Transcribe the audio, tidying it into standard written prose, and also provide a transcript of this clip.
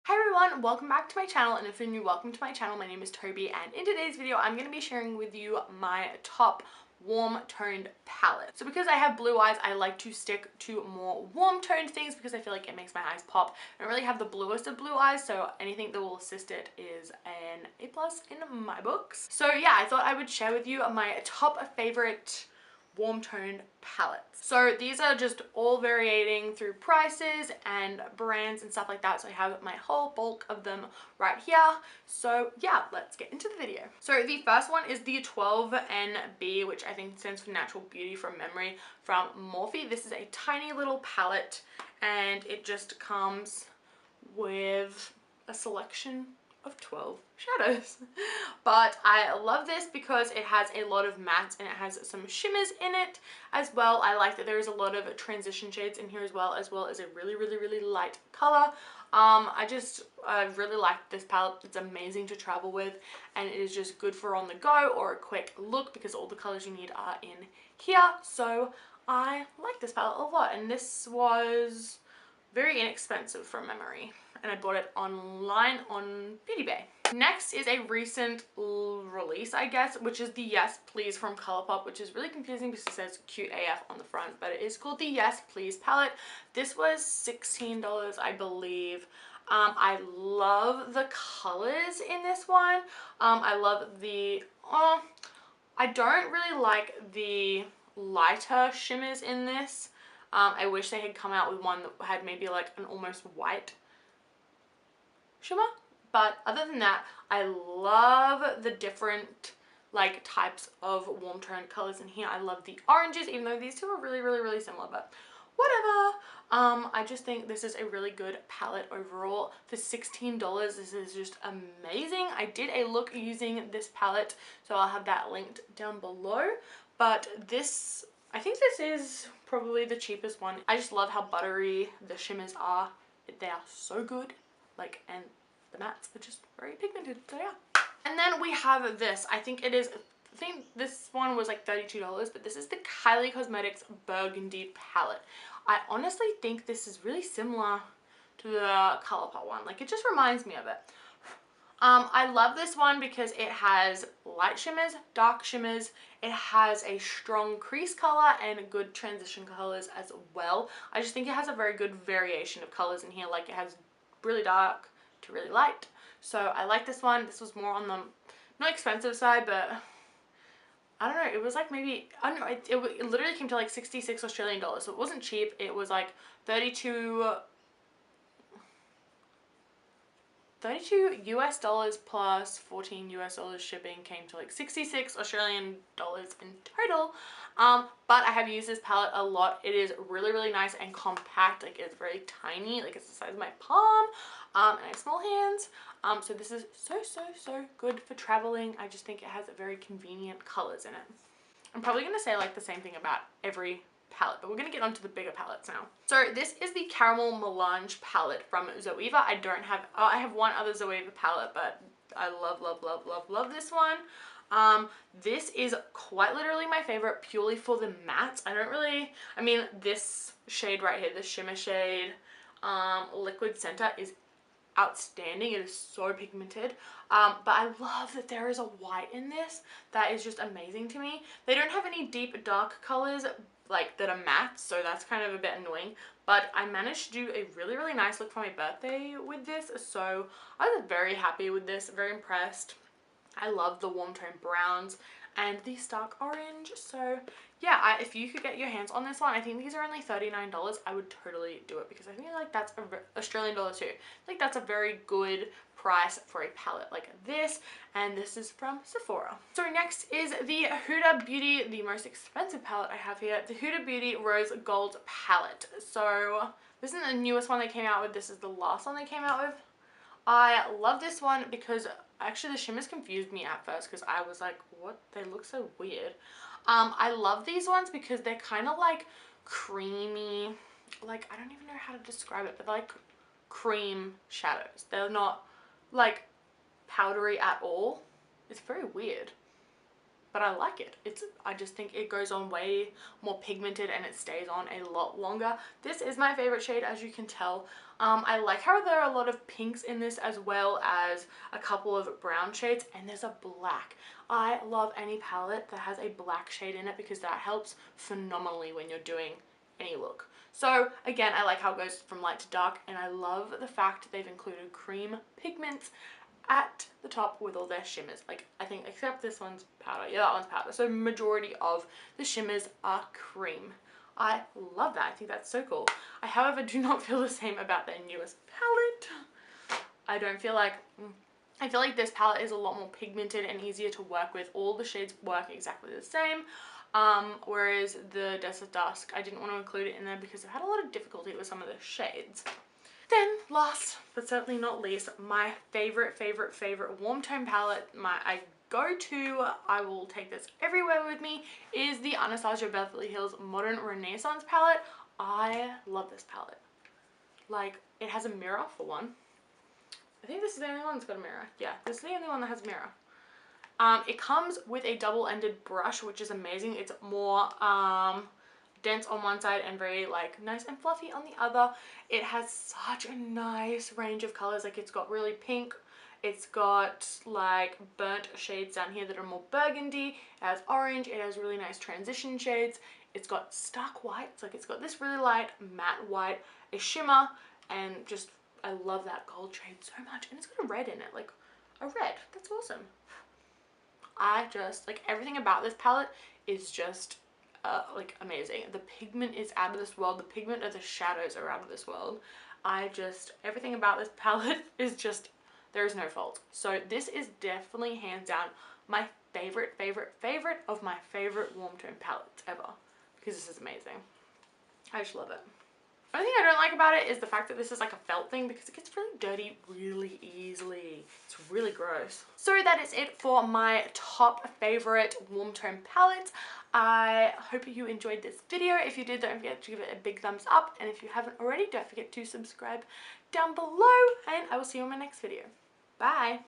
Hi everyone, welcome back to my channel, and if you're new, welcome to my channel. My name is Toby, and in today's video I'm going to be sharing with you my top warm toned palette. So because I have blue eyes, I like to stick to more warm toned things because I feel like it makes my eyes pop. I don't really have the bluest of blue eyes, so anything that will assist it is an A+ in my books. So yeah, I thought I would share with you my top favorite warm toned palettes. So these are just all varying through prices and brands and stuff like that. So I have my whole bulk of them right here. So yeah, let's get into the video. So the first one is the 12NB, which I think stands for Natural Beauty from memory, from Morphe. This is a tiny little palette and it just comes with a selection of 12 shadows. But I love this because it has a lot of mattes and it has some shimmers in it as well. I like that there is a lot of transition shades in here as well as a really light color. I really like this palette. It's amazing to travel with, and it is just good for on the go or a quick look because all the colors you need are in here. So I like this palette a lot, and this was very inexpensive from memory, and I bought it online on Beauty Bay. Next is a recent release, I guess, which is the Yes Please from Colourpop, which is really confusing because it says Cute AF on the front, but it is called the Yes Please palette. This was $16, I believe. I love the colors in this one. I love the, I don't really like the lighter shimmers in this. I wish they had come out with one that had maybe like an almost white shimmer. But other than that, I love the different like types of warm toned colors in here. I love the oranges, even though these two are really similar, but whatever. I just think this is a really good palette overall. For $16, this is just amazing. I did a look using this palette, so I'll have that linked down below. But this, I think this is probably the cheapest one. I just love how buttery the shimmers are. They are so good. Like, and the mattes are just very pigmented, so yeah. And then we have this. I think this one was like $32, but this is the Kylie Cosmetics Burgundy palette. I honestly think this is really similar to the Colourpop one. Like, it just reminds me of it. I love this one because it has light shimmers, dark shimmers, it has a strong crease color and good transition colors as well. I just think it has a very good variation of colors in here. Like, it has really dark to really light. So I like this one. This was more on the not expensive side, but I don't know, it was like maybe, I don't know, it literally came to like 66 Australian dollars, so it wasn't cheap. It was like 32 US dollars plus 14 US dollars shipping, came to like 66 Australian dollars in total. But I have used this palette a lot. It is really nice and compact. Like, it's very tiny, like it's the size of my palm, and I have small hands. So this is so good for traveling. I just think it has very convenient colors in it. I'm probably going to say like the same thing about every palette, but we're going to get onto the bigger palettes now. So this is the Caramel Melange palette from Zoeva. I don't have, I have one other Zoeva palette, but I love this one. This is quite literally my favorite purely for the mattes. I mean, this shade right here, the shimmer shade, Liquid Center, is outstanding. It is so pigmented, but I love that there is a white in this that is just amazing to me. They don't have any deep dark colors like that are matte, so that's kind of a bit annoying, but I managed to do a really nice look for my birthday with this, so I was very happy with this, very impressed. I love the warm tone browns and the stark orange. So yeah, if you could get your hands on this one, I think these are only $39. I would totally do it because I think like that's Australian dollar too. I think that's a very good price for a palette like this, and this is from Sephora. So next is the Huda Beauty, the most expensive palette I have here, the Huda Beauty Rose Gold palette. So this isn't the newest one they came out with, this is the last one they came out with. I love this one because actually the shimmers confused me at first because I was like, what? They look so weird. I love these ones because they're kind of like creamy, like, I don't even know how to describe it, but they're like cream shadows. They're not like powdery at all. It's very weird. but I like it. I just think it goes on way more pigmented and it stays on a lot longer. This is my favorite shade, as you can tell. I like how there are a lot of pinks in this, as well as a couple of brown shades, and there's a black. I love any palette that has a black shade in it because that helps phenomenally when you're doing any look. So again, I like how it goes from light to dark, and I love the fact they've included cream pigments at the top with all their shimmers. Like, I think, except this one's powder. Yeah, that one's powder. So majority of the shimmers are cream. I love that. I think that's so cool. I, however, do not feel the same about their newest palette. I feel like this palette is a lot more pigmented and easier to work with. All the shades work exactly the same. Whereas the Desert Dusk, I didn't want to include it in there because I've had a lot of difficulty with some of the shades. Then, last but certainly not least, my favorite warm tone palette, I will take this everywhere with me, is the Anastasia Beverly Hills Modern Renaissance palette. I love this palette. Like, it has a mirror for one. I think this is the only one that's got a mirror. Yeah, this is the only one that has a mirror. It comes with a double-ended brush, which is amazing. It's more dense on one side and very like nice and fluffy on the other. It has such a nice range of colors. Like, it's got really pink, it's got like burnt shades down here that are more burgundy, it has orange, it has really nice transition shades, it's got stark whites, like it's got this really light matte white, a shimmer, and just I love that gold shade so much. And it's got a red in it, like a red. That's awesome. I just like everything about this palette is just like amazing. The pigment is out of this world. The pigment of the shadows are out of this world. Everything about this palette is just, there is no fault. So this is definitely hands down my favorite of my favorite warm tone palettes ever, because this is amazing. I just love it. The only thing I don't like about it is the fact that this is like a felt thing, because it gets really dirty really easily. It's really gross. So that is it for my top favorite warm tone palettes. I hope you enjoyed this video. If you did, don't forget to give it a big thumbs up. And if you haven't already, don't forget to subscribe down below. And I will see you in my next video. Bye.